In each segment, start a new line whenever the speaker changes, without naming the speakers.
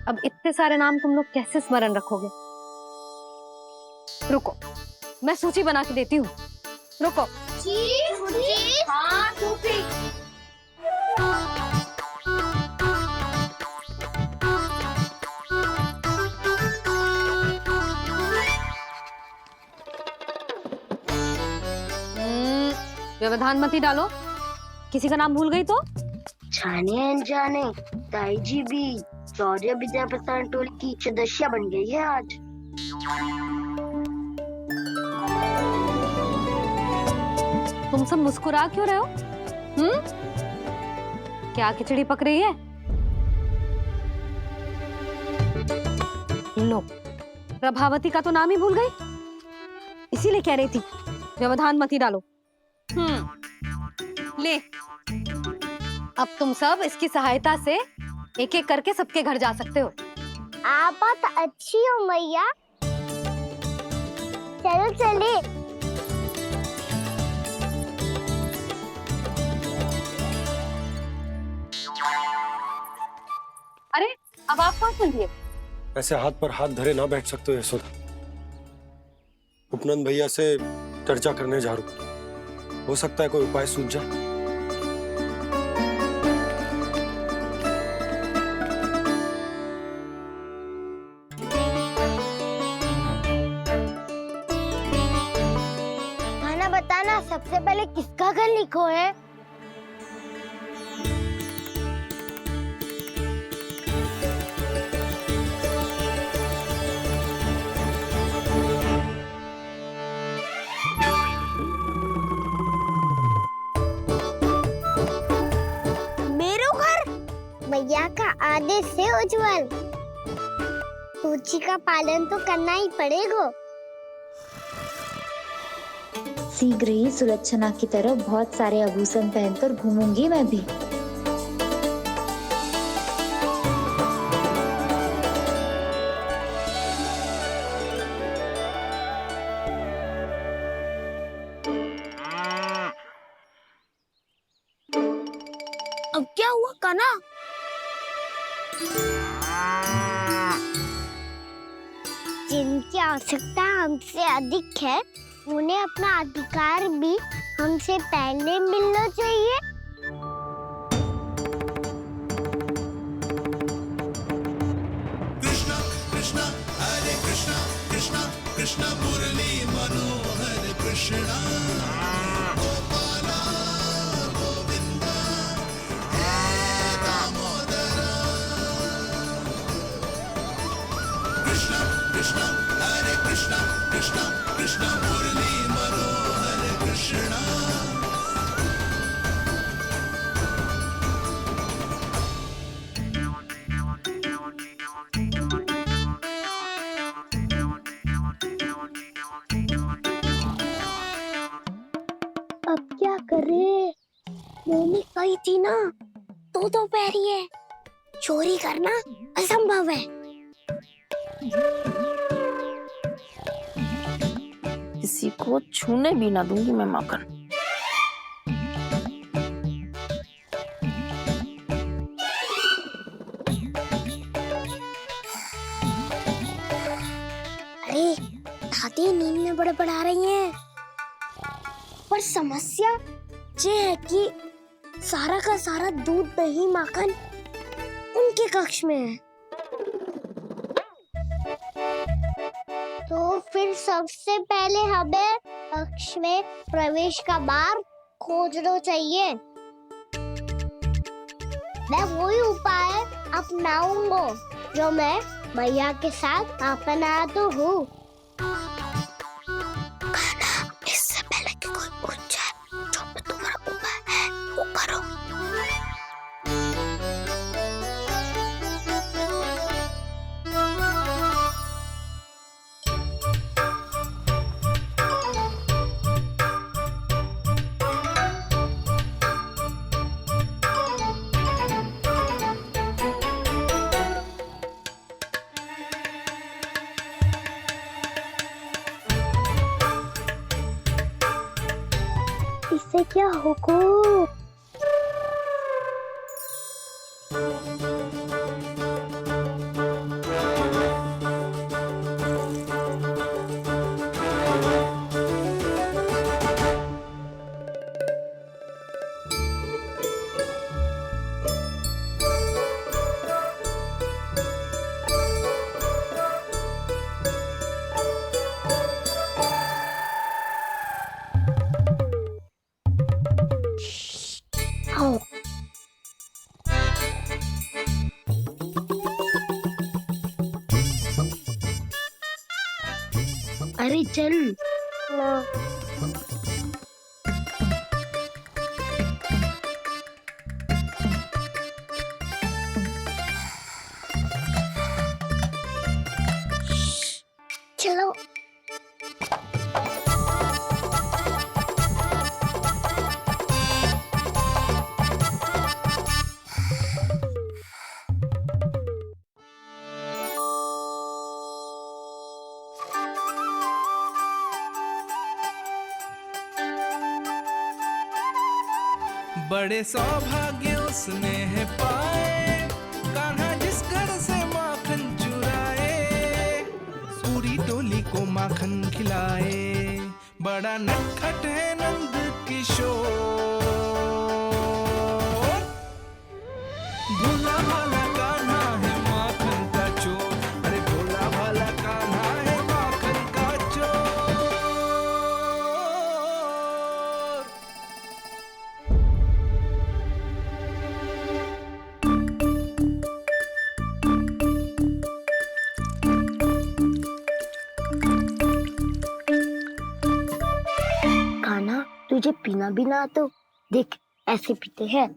अब इतने सारे नाम तुम लोग कैसे स्मरण रखोगे? रुको, मैं सूची बना के देती हूँ। रुको।
हाँ, सूची।
व्यवधान मत ही डालो, किसी का नाम भूल गई तो?
जाने अनजाने ताई जी भी शौर्य विद्या प्रसारण टोली की सदस्य बन गई है आज।
तुम सब मुस्कुरा क्यों रहे हो? क्या खिचड़ी पक रही है? लो, प्रभावती का तो नाम ही भूल गई, इसीलिए कह रही थी व्यवधान मत ही डालो। ले, अब तुम सब इसकी सहायता से एक एक करके सबके घर जा सकते हो।
आप तो अच्छी हो मैया। चलो चले।
अरे, अब आप कहाँ चलिए?
ऐसे हाथ पर हाथ धरे ना बैठ सकते हो यशोदा। उपनंद भैया से चर्चा करने जा रहा हूं, हो सकता है कोई उपाय सूझ जाए।
खाना बताना, सबसे पहले किसका घर लिखो है? मैया का आदेश से उज्जवल, सूची का पालन तो करना ही पड़ेगा।
शीघ्र ही सुलक्षणा की तरह बहुत सारे आभूषण पहनकर घूमूंगी मैं भी।
अब क्या हुआ काना? जिनकी आवश्यकता हमसे अधिक है, उन्हें अपना अधिकार भी हमसे पहले मिलना चाहिए।
कृष्णा कृष्णा हरे कृष्णा कृष्णा कृष्णा मुरली मनोहर कृष्णा गोपाला गोविंदा हे दामोदरा। कृष्णा कृष्णा हरे कृष्णा कृष्णा कृष्णा मुरली मनोहर कृष्णा।
अब क्या करे? मम्मी कही थी ना, तो पैरी है, चोरी करना असंभव है।
किसी को छूने भी ना दूंगी मैं माखन।
अरे दादी नींद में बड़बड़ा रही हैं, पर समस्या ये है कि सारा का सारा दूध दही माखन उनके कक्ष में है। तो फिर सबसे पहले हमें कक्ष में प्रवेश का मार्ग खोजना चाहिए। मैं वही उपाय अपनाऊंगा जो मैं मैया के साथ अपनाता हूँ। इससे पहले कि कोई पूछ जाए, जो भी तुम्हारा उपाय है वो करो। इससे क्या होगा? अरे चल ना। चलो
बड़े सौभाग्य उसने है पाए, कान्हा जिस घर से माखन चुराए, पूरी टोली को माखन खिलाए। बड़ा नटखट है नंद किशोर, भोला भाला कान्हा है माखन का चोर। अरे भोला भाला कान्हा है माखन का चोर।
कान्हा, तुझे पीना भी ना तो देख ऐसे पीते हैं।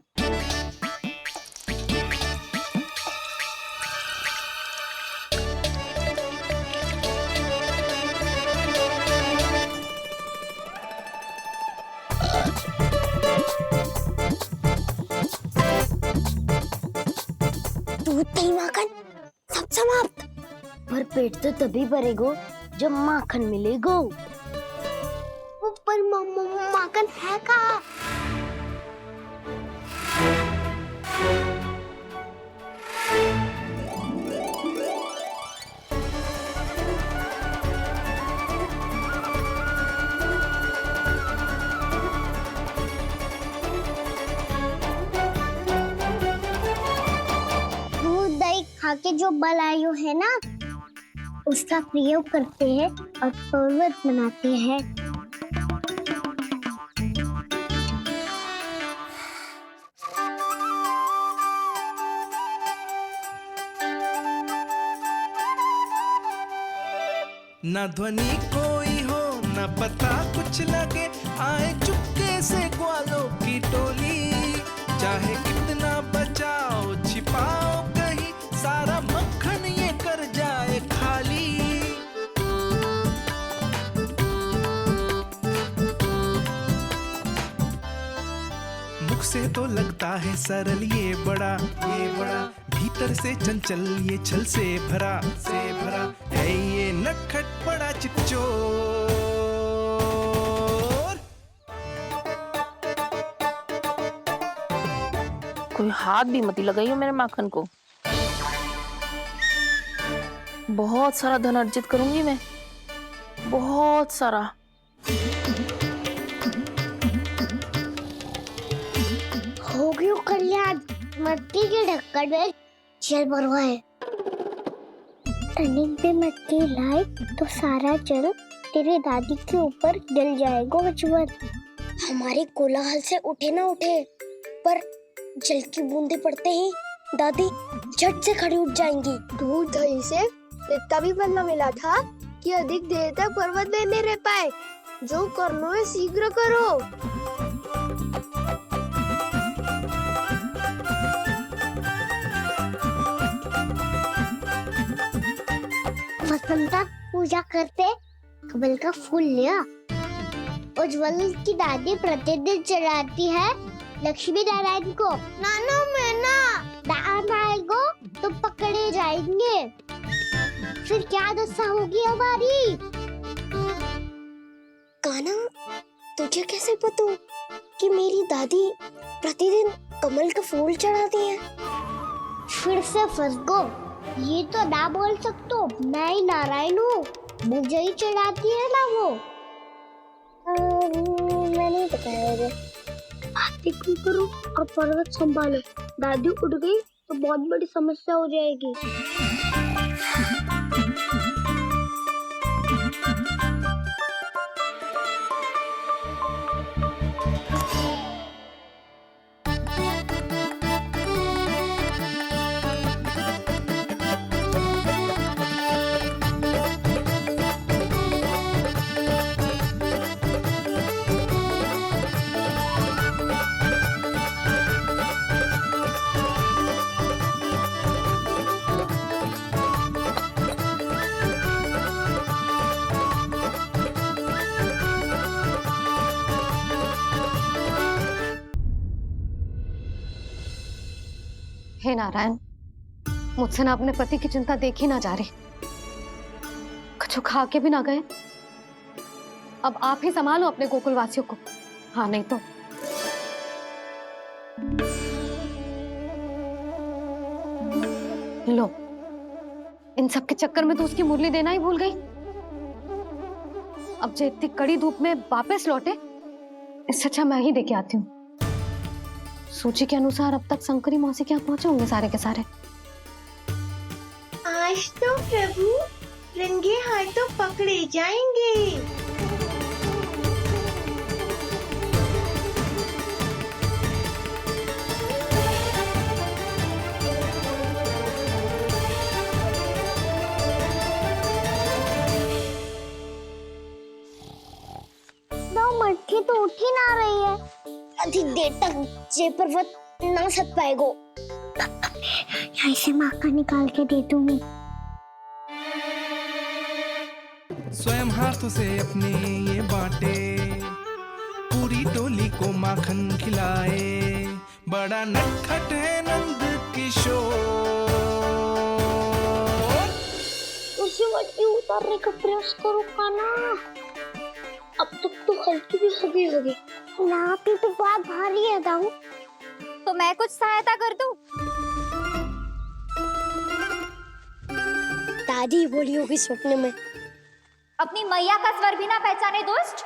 दूध दही माखन सब समाप्त। पर पेट तो तभी भरेगो जब माखन मिलेगो। पर माखन है कहाँ? दूध दही खा के जो बलायु है ना, उसका प्रयोग करते हैं और पर्वत बनाते हैं।
न ध्वनि कोई हो न पता कुछ लगे, आए चुपके से ग्वालों की टोली। चाहे कितना बचाओ छिपाओ कहीं, सारा मक्खन ये कर जाए खाली। मुख से तो लगता है सरल ये बड़ा भीतर से चंचल ये छल से भरा है ये नटखट बड़ा चिपचोर।
कोई हाथ भी मत लगाइयो मेरे माखन को। बहुत सारा धन अर्जित करूंगी मैं, बहुत सारा।
हो गयो कल्याण, मट्टी के ढक्कन में जल भरवा है। टर्निंग पे मट्टी लाए तो सारा जल तेरे दादी के ऊपर डल जाएगा बचवन। हमारे कोलाहल से उठे ना उठे, पर जल की बूंदे पड़ते ही दादी झट से खड़ी उठ जाएंगी।
दूध दही से इतना भी बदला मिला था कि अधिक देर तक पर्वत नहीं रह पाए। जो करना है शीघ्र करो।
वसंता पूजा करते कमल का फूल लिया। उज्जवल की दादी प्रतिदिन चढ़ाती है लक्ष्मी नारायण को। नाना मैना दान आएगो तो पकड़े जाएंगे। फिर क्या दशा होगी हमारी? कान्हा, तुझे कैसे पता कि मेरी दादी प्रतिदिन कमल का फूल चढ़ाती है? फिर से फंस गो। ये तो ना बोल सकतो, मैं ही नारायण हूँ, मुझे ही चढ़ाती है ना वो। मैं नहीं बताया रे। बातें क्यों करो और पर्वत संभालो। दादी उठ गई तो बहुत बड़ी समस्या हो जाएगी।
हे नारायण, मुझसे ना अपने पति की चिंता देखी ना जा रही, कुछ खा के भी ना गए। अब आप ही संभालो अपने गोकुल वासियों को, हाँ नहीं तो। लो, इन सब के चक्कर में तो उसकी मुरली देना ही भूल गई। अब जो इतनी कड़ी धूप में वापस लौटे, इससे अच्छा मैं ही देके आती हूँ। सूची के अनुसार अब तक शंकरी मौसी के यहाँ पहुंचे होंगे सारे के सारे।
आज तो प्रभु रंगे हाथों पकड़े जाएंगे।
मटकी तो उठ ही ना रही है। अधिक देर तक जे पर्वत ना सक पाएगो। यहाँ से माखन निकाल के दे दूंगी।
स्वयं हाथों से अपने ये बांटे, पूरी टोली को माखन खिलाए, बड़ा नटखट है नंद किशोर।
उसे मटकी उतारने का प्रयास करो काना। अब तक तो हल्की भी होगी। नापी तो बहुत भारी है दाऊ।
तो मैं कुछ सहायता कर दूं?
दादी बोली होगी सपने में।
अपनी मैया का स्वर भी ना पहचाने दुष्ट।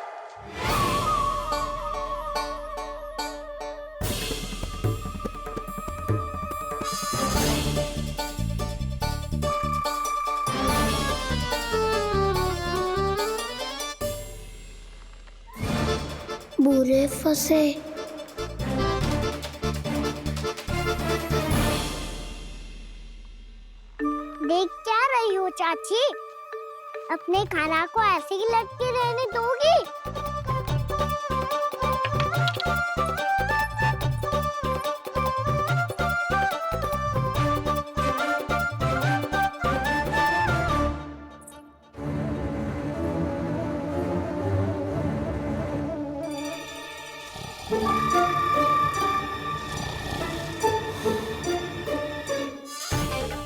बुरे फंसे। देख क्या रही हो चाची? अपने खाना को ऐसे ही लटके रहने दोगी?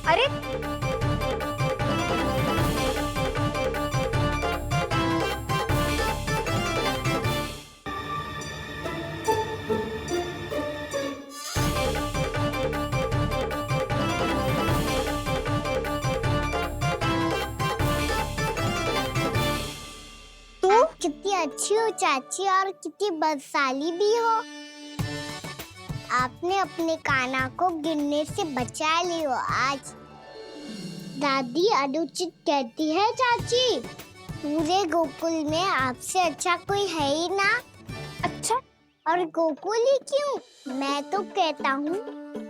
अरे
कितनी अच्छी हो चाची और कितनी बदसाली भी हो। आपने अपने काना को गिरने से बचा ली हो आज। दादी अनुचित कहती है चाची, पूरे गोकुल में आपसे अच्छा कोई है ही ना। अच्छा, और गोकुल ही क्यों, मैं तो कहता हूँ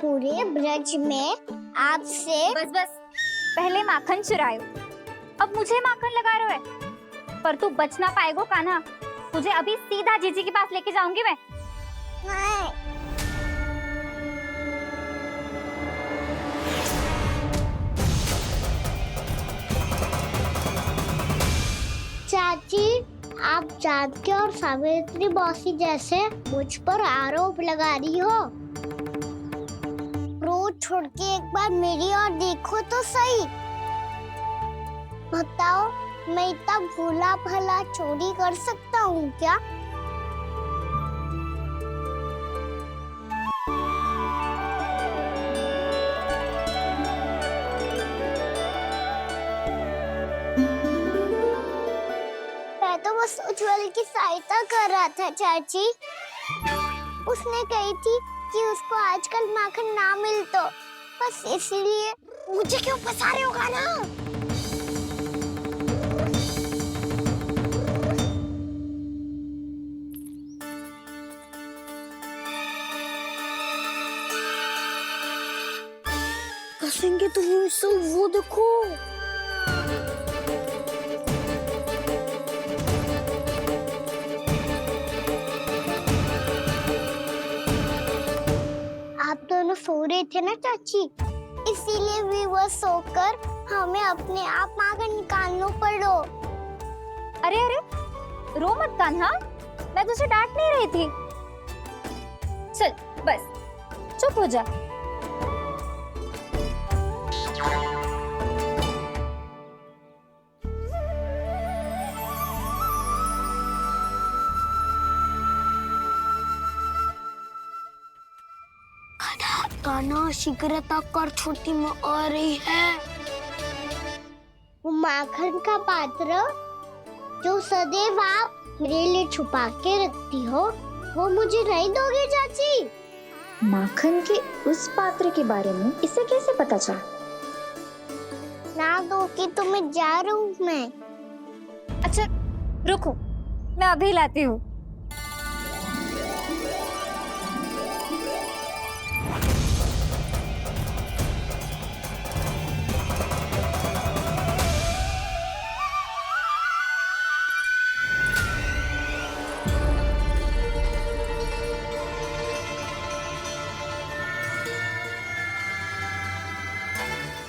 पूरे ब्रज में आपसे।
बस बस, पहले माखन चुरायो, अब मुझे माखन लगा रहे हो। पर तू बच ना पाएगो कान्हा, तुझे अभी सीधा जीजी के पास लेके जाऊंगी मैं।
नहीं। चाची, आप जानकी और सावित्री मौसी जैसे मुझ पर आरोप लगा रही हो। रोज छोड़ के एक बार मेरी ओर देखो तो सही। बताओ, मैं इतना भोला भला चोरी कर सकता हूँ क्या? मैं तो बस उज्जवल की सहायता कर रहा था चाची। उसने कही थी कि उसको आजकल माखन ना मिल तो बस इसीलिए। मुझे क्यों फंसा रहे हो ना? फंसेंगे तो वो देखो। आप दोनों सो रहे थे ना चाची, इसीलिए विवश सोकर हमें अपने आप माखन निकालना पड़ो।
अरे अरे, रो मत कान्हा, मैं तुझे डांट नहीं रही थी। चल बस चुप हो जा।
कान्हा शीघ्र कर छोटी माँ आ रही है। वो माखन का पात्र जो सदैव आप मेरे लिए छुपा के रखती हो, वो मुझे नहीं दोगे चाची?
माखन के उस पात्र के बारे में इसे कैसे पता चला?
ना दो कि तो मैं जा रहा हूँ मैं।
अच्छा रुको, मैं अभी लाती हूँ।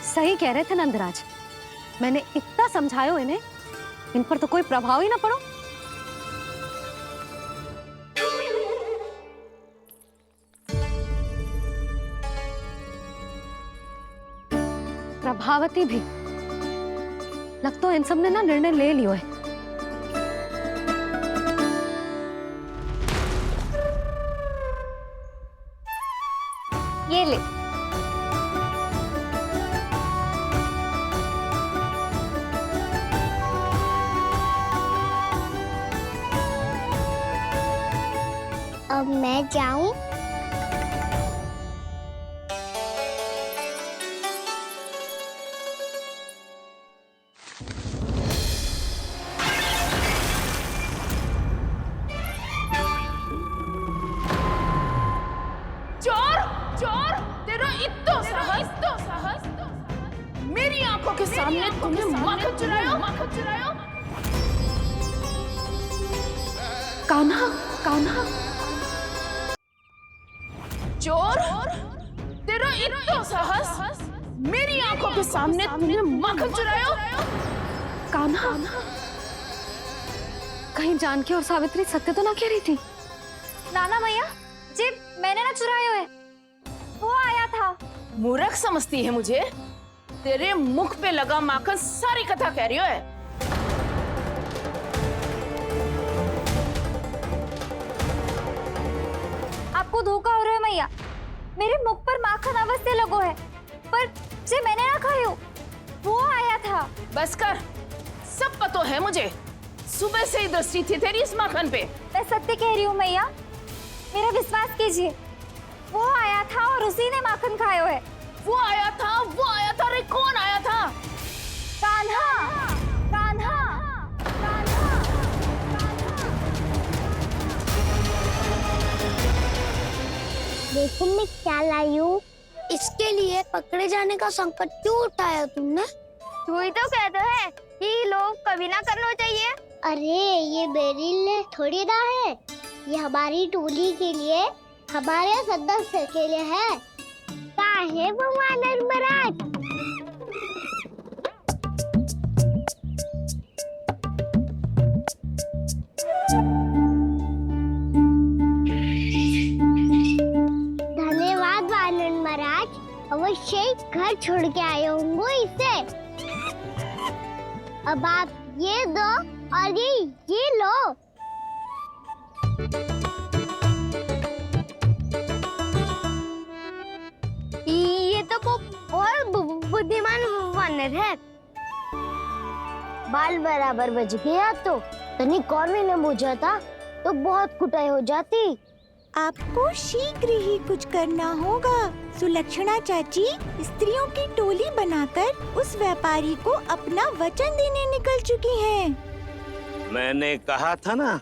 सही कह रहे थे नंदराज, मैंने इतना समझायो इन्हें, इन पर तो कोई प्रभाव ही ना पड़ो। प्रभावती भी लग तो इन सब ने ना निर्णय ले लियो है।
ये ले।
अब मैं जाऊं?
चोर चोर, तेरा इतना साहस मेरी आंखों के सामने तुमने माखन चुराया।
कान्हा, कान्हा,
चोर, तेरा इतना साहस मेरी आंखों के सामने तुमने माखन चुराया।
कान्हा, कहीं जानकी और सावित्री सत्य तो ना कह रही थी?
नाना मैया जी, मैंने ना चुरायो है, वो आया था।
मूर्ख समझती है मुझे? तेरे मुख पे लगा माखन सारी कथा कह रही है।
आपको धोखा हो रहा है मैया, मेरे मुख पर माखन अवश्य लगो है, पर जे मैंने ना खायो, वो आया था।
बस कर, सब पता है मुझे। सुबह से ही दृष्टि थी तेरी इस माखन पे।
मैं सत्य कह रही हूँ मैया, मेरा विश्वास कीजिए, वो आया था और उसी ने माखन खायो है।
वो आया था। अरे कौन आया था?
कान्हा, कान्हा, कान्हा।
देखो मैं क्या लाई हूँ। इसके लिए पकड़े जाने का संकट क्यों उठाया तुमने?
वही तो कहते हैं कि लोग कभी ना करना चाहिए।
अरे ये मेरे लिए थोड़ी ना है, ये हमारी टोली के लिए, हमारे सदस्य के लिए है। काहे भगवान महाराज? धन्यवाद वानर महाराज, अवश्य घर छोड़ के आए होंगे इसे। अब आप ये दो और ये लो।
ये तो बहुत बुद्धिमान वानर है।
बाल बराबर बज गया तो तनिक और भी न बुझा था तो बहुत कुटाई हो जाती।
आपको शीघ्र ही कुछ करना होगा। सुलक्षणा चाची स्त्रियों की टोली बनाकर उस व्यापारी को अपना वचन देने निकल चुकी हैं।
मैंने कहा था ना,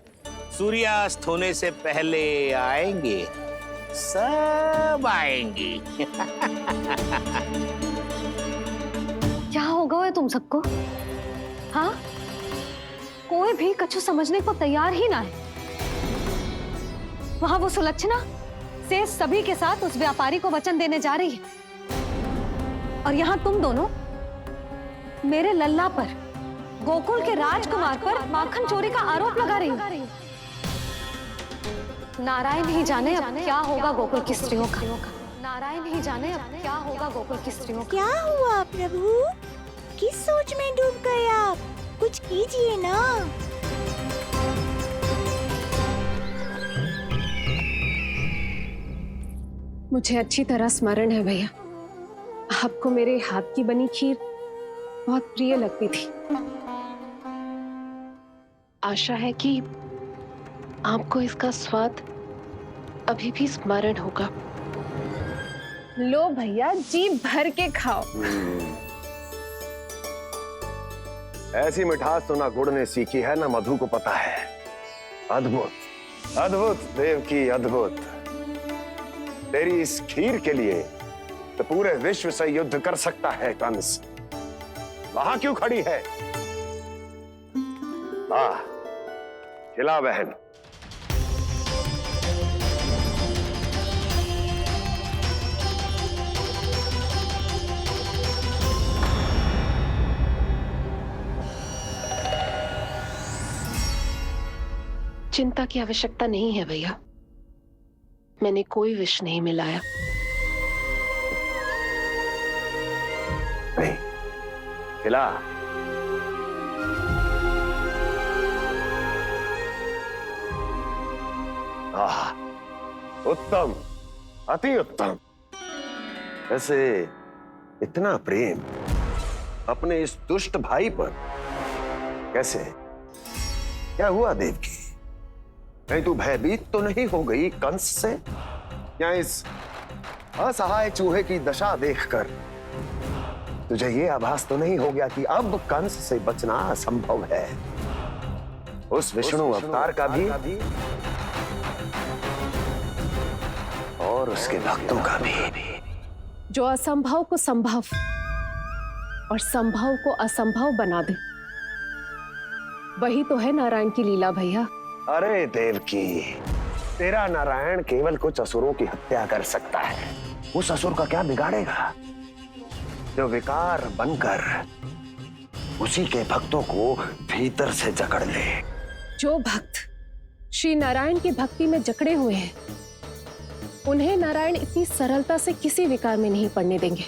सूर्यास्त होने से पहले आएंगे, सब आएंगे।
क्या होगा है तुम सबको? हाँ, कोई भी कछु समझने को तैयार ही ना है। वहां वो सुलक्षणा से सभी के साथ उस व्यापारी को वचन देने जा रही है, और यहाँ तुम दोनों मेरे लल्ला पर, गोकुल के राजकुमार पर माखन चोरी का आरोप लगा रही हो। नारायण ही जाने अब क्या होगा गोकुल की स्त्रियों का। नारायण ही जाने अब क्या होगा गोकुल की स्त्रियों का।
क्या हुआ प्रभु? किस सोच में डूब गए आप? कुछ कीजिए ना।
मुझे अच्छी तरह स्मरण है भैया, आपको मेरे हाथ की बनी खीर बहुत प्रिय लगती थी। आशा है कि आपको इसका स्वाद अभी भी स्मरण होगा।
लो भैया, जी भर के खाओ।
ऐसी मिठास तो ना गुड़ ने सीखी है ना मधु को पता है। अद्भुत अद्भुत देवकी, अद्भुत। तेरी इस खीर के लिए तो पूरे विश्व से युद्ध कर सकता है कंस। वहां क्यों खड़ी है? वाह, खिला बहन।
चिंता की आवश्यकता नहीं है भैया, मैंने कोई विष नहीं मिलाया।
नहीं, खिला। आह, उत्तम, अति उत्तम। वैसे इतना प्रेम अपने इस दुष्ट भाई पर कैसे? क्या हुआ देवकी? कहीं तू भयभीत तो नहीं हो गई कंस से? या इस असहाय चूहे की दशा देखकर तुझे ये आभास तो नहीं हो गया कि अब कंस से बचना असंभव है? उस विष्णु अवतार का भी और उसके भक्तों का भी।
जो असंभव को संभव और संभव को असंभव बना दे, वही तो है नारायण की लीला भैया।
अरे देवकी, तेरा नारायण केवल कुछ असुरों की हत्या कर सकता है। उस असुर का क्या बिगाड़ेगा जो विकार बनकर उसी के भक्तों को भीतर से जकड़ ले।
जो भक्त श्री नारायण की भक्ति में जकड़े हुए हैं, उन्हें नारायण इतनी सरलता से किसी विकार में नहीं पड़ने देंगे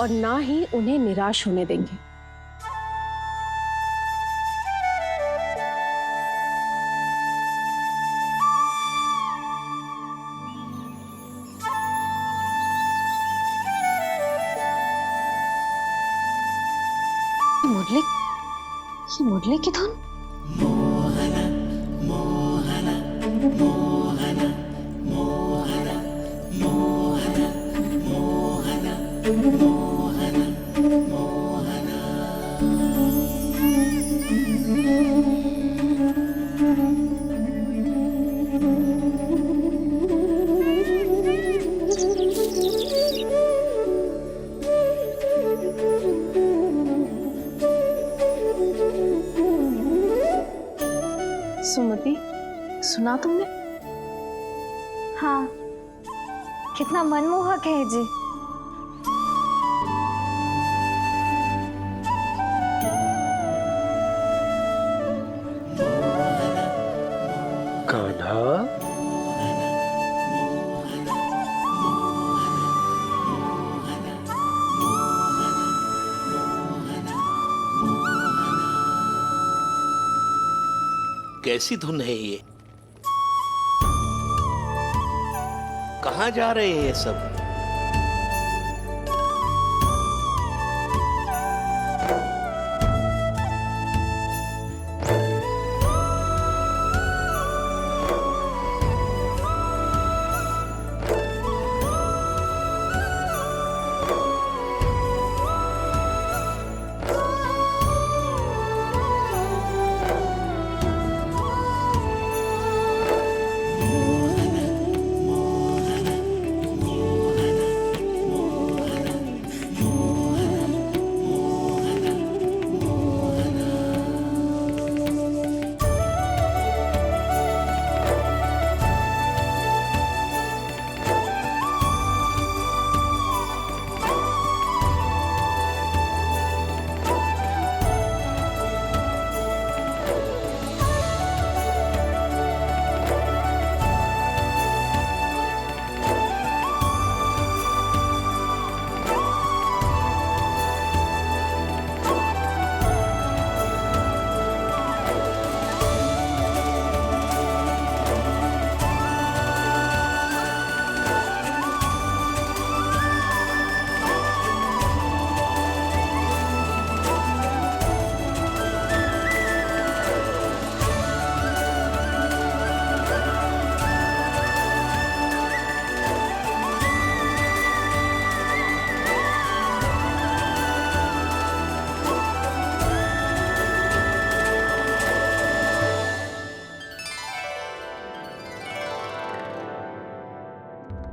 और ना ही उन्हें निराश होने देंगे।
ये मुरली की धुन।
सुमति, सुना तुमने?
हाँ, कितना मनमोहक है जी।
कान्हा,
कैसी धुन है ये? कहाँ जा रहे हैं ये सब?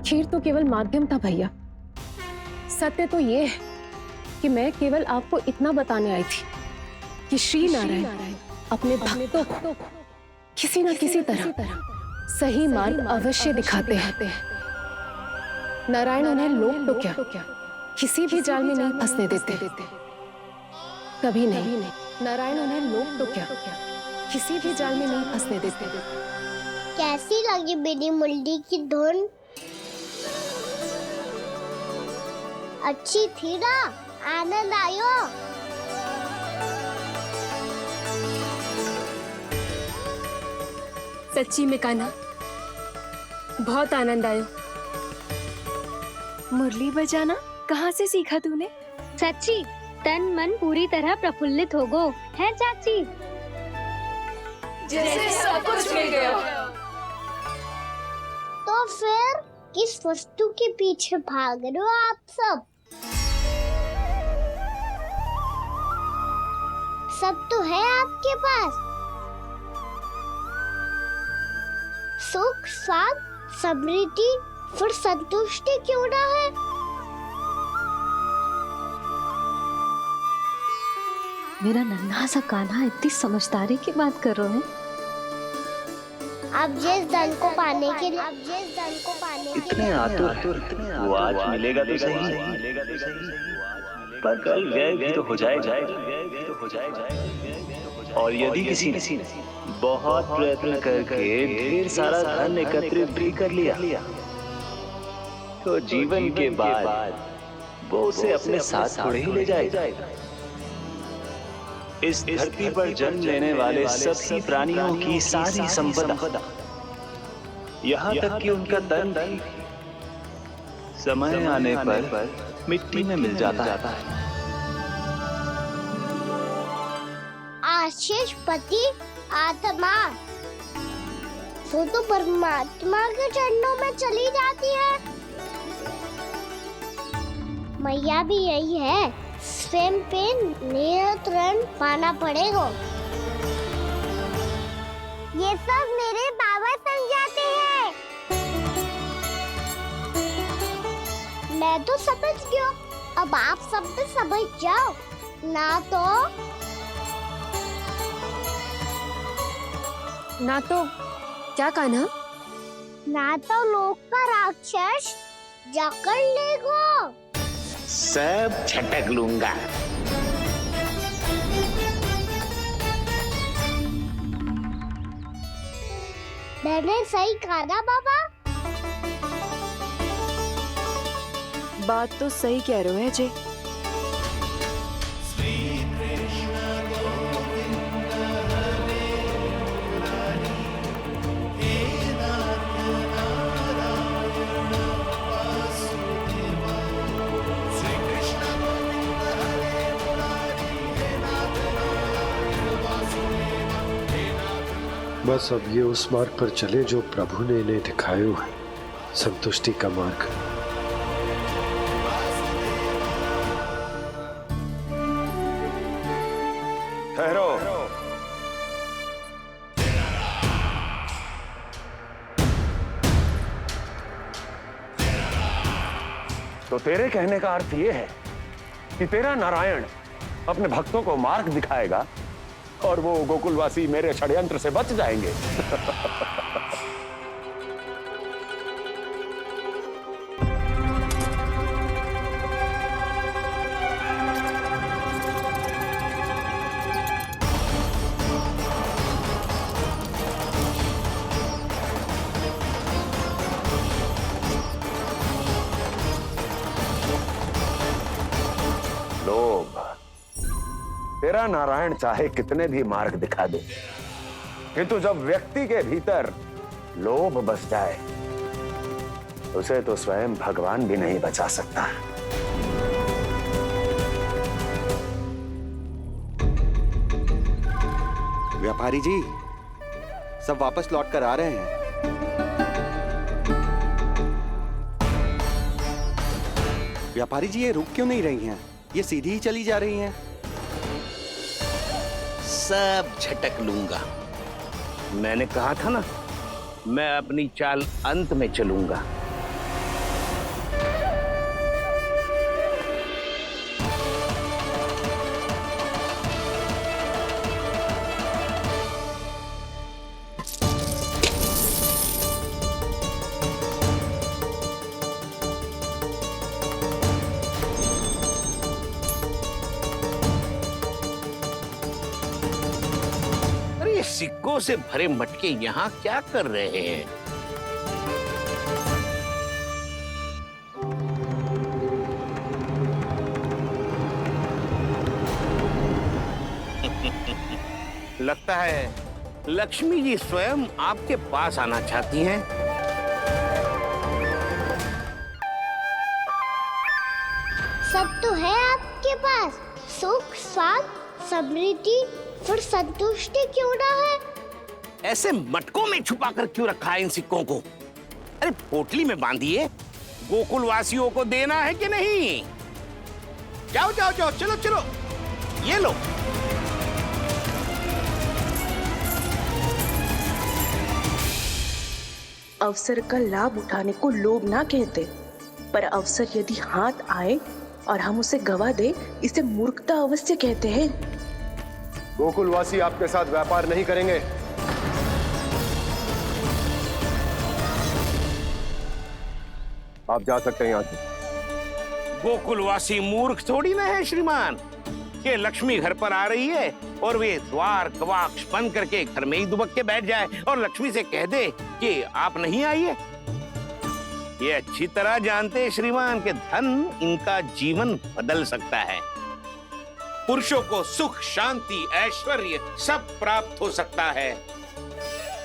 खीर तो केवल माध्यम था भैया। सत्य तो ये है कि मैं केवल आपको इतना बताने आई थी कि श्री नारायण अपने भक्तों को किसी न किसी तरह सही मार्ग अवश्य दिखाते हैं। नारायण उन्हें लोग तो क्या किसी भी जाल में नहीं फंसने देते, कभी नहीं। नारायण उन्हें लोग तो क्या किसी भी जाल में नहीं फंसने देते।
कैसी लगी मेरी मुंडी की धुन? अच्छी थी ना? आनंद आयो?
सच्ची में कान्हा, बहुत आनंद आयो। मुरली बजाना कहाँ से सीखा तूने?
सच्ची तन मन पूरी तरह प्रफुल्लित हो गो है चाची।
जैसे सब कुछ मिल गया।
तो फिर किस वस्तु के पीछे भाग रहे हो आप सब? सब तो है आपके पास। सुख, स्वाद, समृद्धि, फिर संतुष्टि क्यों ना है?
मेरा नन्हा सा कान्हा इतनी समझदारी की बात कर रहे हैं।
अब जिस धन को पाने के लिए
इतने आतुर वो आज मिलेगा तो सही, पर कल व्यय भी तो हो जाएगा। और यदि किसी ने बहुत प्रयत्न करके ढेर सारा धन एकत्रित भी कर लिया तो जीवन के बाद वो उसे अपने साथ थोड़े ही ले जाएगा। इस धरती पर जन्म लेने वाले सभी प्राणियों की सारी संपदा, यहाँ तक कि उनका तन भी समय आने पर मिट्टी में मिल जाता है।
आशीष पति आत्मा वो तो परमात्मा के चरणों में चली जाती है। मैया भी यही है, स्वयं पे नियंत्रण पाना पड़ेगा। ये सब मेरे बाबा समझाते हैं। मैं तो समझ गया, अब आप सब भी समझ जाओ
ना तो क्या कान्हा?
ना तो लोक का राक्षस जकड़ लेगो।
सब झटक लूंगा।
मैंने सही कहा ना बाबा?
बात तो सही कह रहे हो है जी।
बस अब ये उस मार्ग पर चले जो प्रभु ने इन्हें दिखाया है, संतुष्टि का मार्ग।
ठहरो। तो तेरे कहने का अर्थ ये है कि तेरा नारायण अपने भक्तों को मार्ग दिखाएगा और वो गोकुलवासी मेरे षड्यंत्र से बच जाएंगे। लोभ, तेरा नारायण चाहे कितने भी मार्ग दिखा दे, किंतु जब व्यक्ति के भीतर लोभ बस जाए उसे तो स्वयं भगवान भी नहीं बचा सकता।
व्यापारी जी सब वापस लौट कर आ रहे हैं। व्यापारी जी ये रुक क्यों नहीं रही हैं? ये सीधी ही चली जा रही हैं।
सब झटक लूंगा। मैंने कहा था ना, मैं अपनी चाल अंत में चलूंगा।
सिक्कों से भरे मटके यहाँ क्या कर रहे हैं? लगता है लक्ष्मी जी स्वयं आपके पास आना चाहती हैं।
सब तो है आपके पास, सुख, स्वाद, समृद्धि, फिर संतुष्टि क्यों ना है?
ऐसे मटकों में छुपा कर क्यों रखा है इन सिक्कों को? अरे पोटली में बांधिए, गोकुल वासियों को देना है कि नहीं? जाओ जाओ जाओ, चलो चलो, ये लो।
अवसर का लाभ उठाने को लोभ ना कहते, पर अवसर यदि हाथ आए और हम उसे गवा दे, इसे मूर्खता अवश्य कहते हैं।
गोकुलवासी आपके साथ व्यापार नहीं करेंगे। आप जा सकते हैं यहाँ से।
गोकुलवासी मूर्ख थोड़ी ना है श्रीमान, कि लक्ष्मी घर पर आ रही है और वे द्वार कवाक्ष बंद करके घर में ही दुबक के बैठ जाए और लक्ष्मी से कह दे कि आप नहीं आइए। ये अच्छी तरह जानते हैं श्रीमान कि धन इनका जीवन बदल सकता है। पुरुषों को सुख, शांति, ऐश्वर्य सब प्राप्त हो सकता है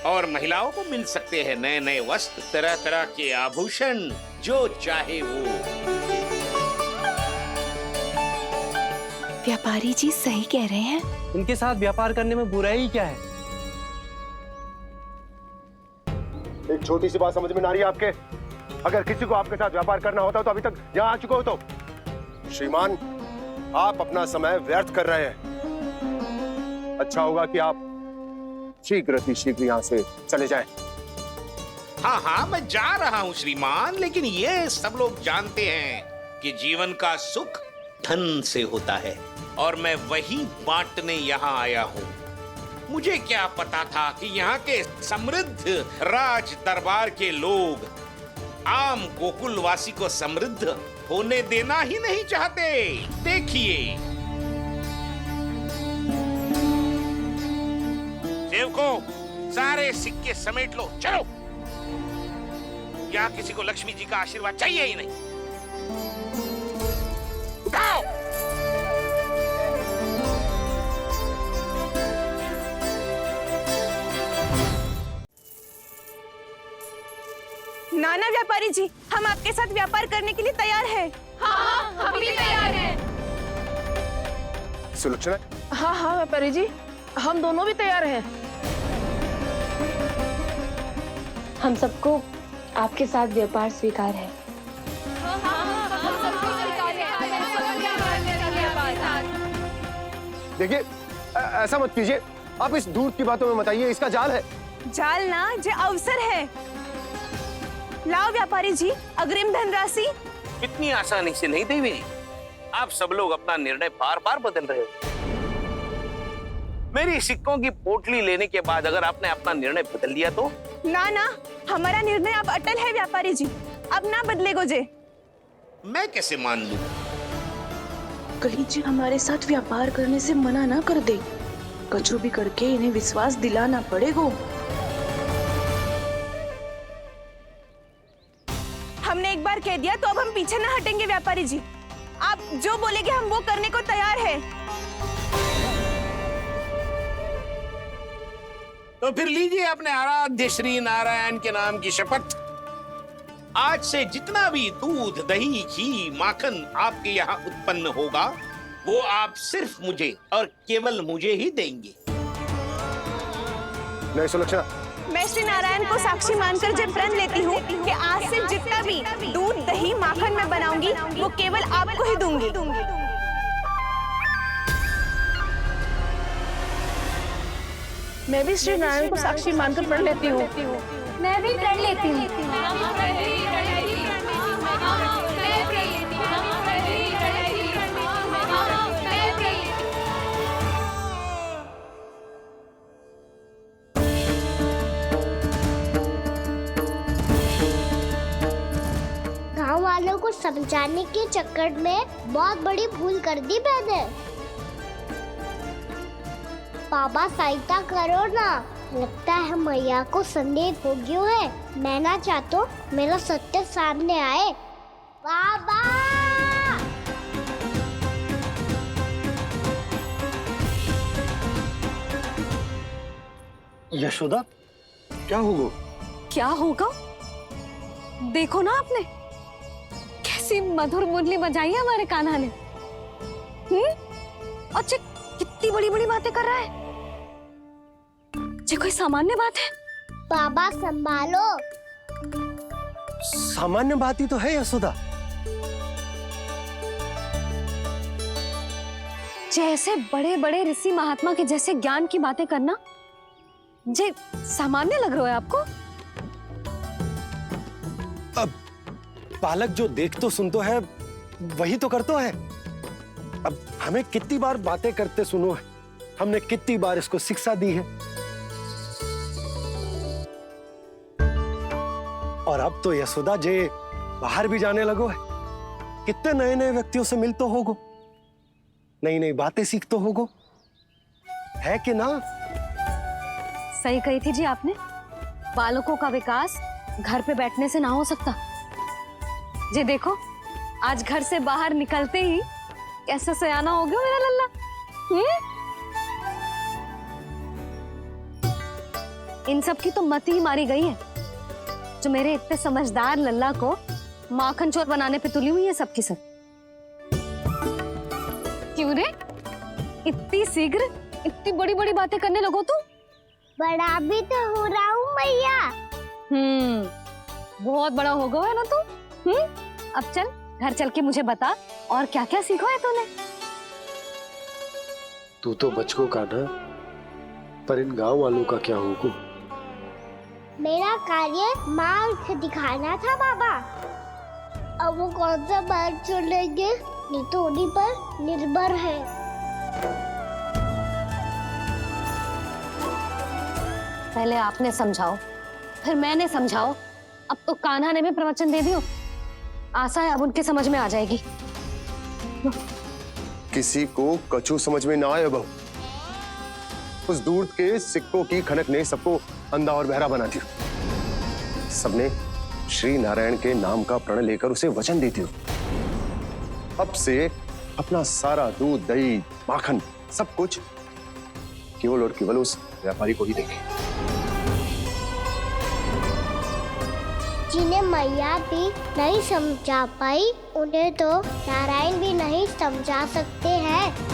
और महिलाओं को मिल सकते हैं नए नए वस्त्र, तरह तरह के आभूषण, जो चाहे वो।
व्यापारी जी सही कह रहे हैं।
इनके साथ व्यापार करने में बुराई क्या है?
एक छोटी सी बात समझ में ना रही है आपके? अगर किसी को आपके साथ व्यापार करना होता तो अभी तक यहाँ आ चुके हो। तो श्रीमान, आप अपना समय व्यर्थ कर रहे हैं। अच्छा होगा कि आप शीघ्र ही शीघ्र यहाँ से चले जाएं।
हाँ हाँ, मैं जा रहा हूँ श्रीमान, लेकिन ये सब लोग जानते हैं कि जीवन का सुख धन से होता है और मैं वही बांटने यहाँ आया हूँ। मुझे क्या पता था कि यहाँ के समृद्ध राज दरबार के लोग आम गोकुलवासी को समृद्ध होने देना ही नहीं चाहते। देखिए सेवकों, सारे सिक्के समेट लो, चलो। यहाँ किसी को लक्ष्मी जी का आशीर्वाद चाहिए ही नहीं। उठाओ।
नाना व्यापारी जी, हम आपके साथ व्यापार करने के लिए तैयार हैं।
हाँ, हम भी तैयार हैं।
सुलक्षणा?
हाँ हाँ व्यापारी जी, हम दोनों भी तैयार हैं।
हम सबको आपके साथ व्यापार स्वीकार है।
देखिए, ऐसा मत कीजिए। आप इस दूध की बातों में मत आइए, इसका जाल है।
जाल ना, जे अवसर है। लाओ व्यापारी जी, अग्रिम धनराशि।
इतनी आसानी से नहीं देवी जी। आप सब लोग अपना निर्णय बार बार बदल रहे हो। मेरी सिक्कों की पोटली लेने के बाद अगर आपने अपना निर्णय बदल लिया तो?
ना ना, हमारा निर्णय अब अटल है व्यापारी जी, अब ना बदलेगो जे।
मैं कैसे मान लूं?
कहीं जी हमारे साथ व्यापार करने से मना ना कर दे। कचू भी करके इन्हें विश्वास दिलाना पड़ेगा।
हमने एक बार कह दिया तो अब हम पीछे ना हटेंगे व्यापारी जी। आप जो बोलेंगे हम वो करने को तैयार है।
तो फिर लीजिए अपने आराध्य श्री नारायण के नाम की शपथ। आज से जितना भी दूध, दही, घी, माखन आपके यहाँ उत्पन्न होगा, वो आप सिर्फ मुझे और केवल मुझे ही देंगे।
नहीं सुलक्षणा,
मैं श्री नारायण को साक्षी मानकर जब प्रण लेती हूँ कि आज से जितना भी दूध, दही, माखन मैं बनाऊंगी वो केवल आपको ही दूंगी।
मैं भी श्री नारायण को साक्षी मानकर प्रण लेती हूँ।
मैं भी प्रण लेती हूँ।
गांव वालों को समझाने के चक्कर में बहुत बड़ी भूल कर दी मैंने। बाबा सहायता करो ना। लगता है मैया को संदेह हो गया है। मैं ना चाहता मेरा सत्य सामने आए। बाबा!
यशोदा, क्या होगा?
क्या होगा? देखो ना आपने कैसी मधुर मुरली बजाई है हमारे कान्हा ने। अच्छा, कितनी बड़ी बड़ी बातें कर रहा है। ये कोई सामान्य बात है?
बाबा संभालो।
सामान्य बात ही तो है यशोदा।
जैसे बड़े बड़े ऋषि महात्मा के जैसे ज्ञान की बातें करना जे सामान्य लग रहा है आपको?
अब बालक जो देख तो सुन तो है वही तो करता है। अब हमें कितनी बार बातें करते सुनो है, हमने कितनी बार इसको शिक्षा दी है। और अब तो यशोदा जे बाहर भी जाने लगो है, कितने नए नए व्यक्तियों से मिलते होगो, नई नई बातें सीखते होगो, है कि ना?
सही कही थी जी आपने। बालकों का विकास घर पे बैठने से ना हो सकता। जी देखो, आज घर से बाहर निकलते ही कैसा सयाना हो गया मेरा लल्ला। इन सब की तो मत ही मारी गई है, जो मेरे इतने समझदार लल्ला को माखन चोर बनाने पे तुली हुई है सबकी सब। क्यों रे, इतनी शीघ्र इतनी बड़ी बड़ी बातें करने लगो तू?
बड़ा भी तो हो रहा हूँ मैया।
बहुत बड़ा हो गया है ना तू। अब चल घर चल के मुझे बता और क्या क्या सीखा है तूने।
तू तो बचको कान्हा, पर इन गांव वालों का क्या होगा?
मेरा कार्य मार्ग दिखाना था बाबा। अब वो कौन सा मार्ग चुनेंगे ये तो उन्हीं पर निर्भर है।
पहले आपने समझाओ, फिर मैंने समझाओ, अब तो कान्हा ने भी प्रवचन दे दियो। आशा है अब उनके समझ में आ जाएगी।
किसी को कछु समझ में ना आए बहू। उस दूध के सिक्कों की खनक ने सबको अंधा और बहरा बना दिया। सबने श्री नारायण के नाम का प्रण लेकर उसे वचन देती हो। अब से अपना सारा दूध, दही, माखन सब कुछ केवल और केवल उस व्यापारी को ही देंगे।
जिन्हें मैया भी नहीं समझा पाई, उन्हें तो नारायण भी नहीं समझा सकते हैं।